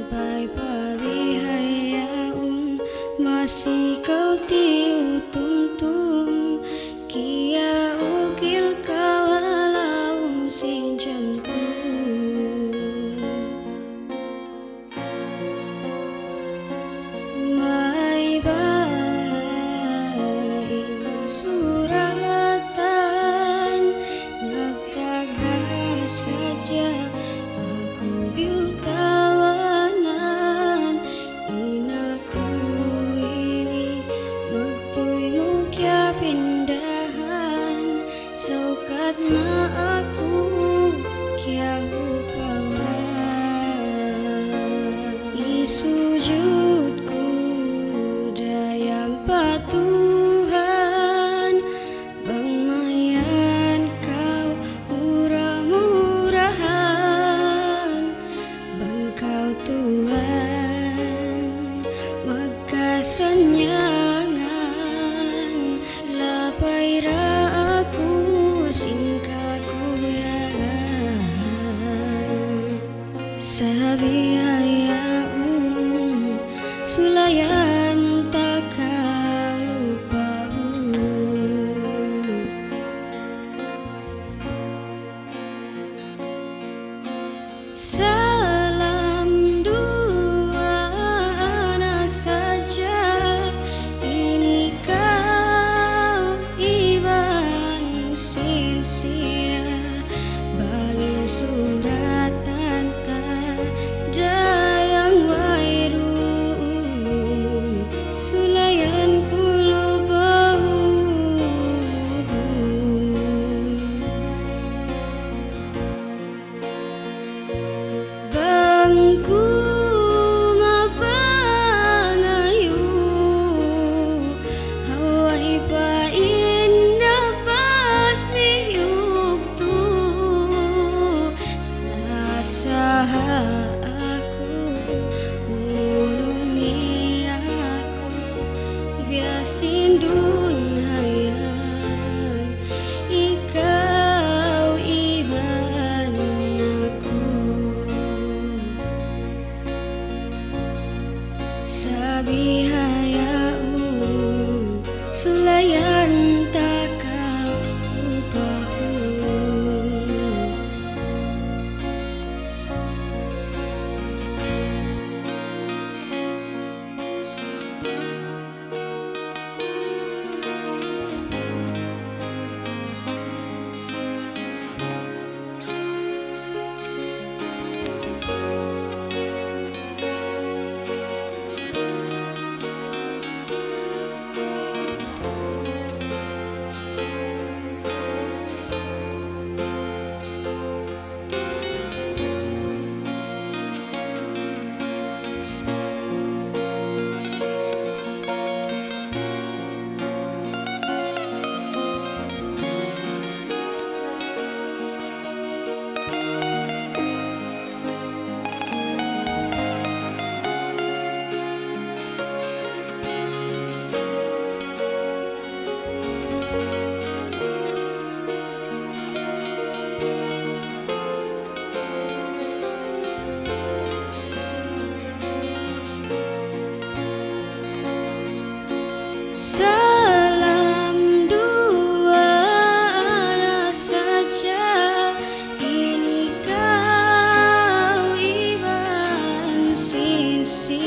sampai pabihayaun masih kau tiu tung kia ukil kawalaum sinjanku mai bain suratan ngagagah saja aku biu tawanan inaku ini bektui kya pindahan saukat na aku kya bukaman isujudku dayang patuhan bang mayan kau murah-murahan bang kau Tuhan magkasanyangan lapay ra aku singkaku yagan sabi hayaun sulayan tak kalupahu salam dua anak saja ini kau iban sinsia bagi suratan dayang wairu sulayan kulo bahu bangku mapangayu hawai pa indah pas miyuk tu nasaha aku ulungi aku biasin dunhayan ikau iban aku sabi hayaun sulayan tak kau bahu salam dua anak saja ini kau iban sisi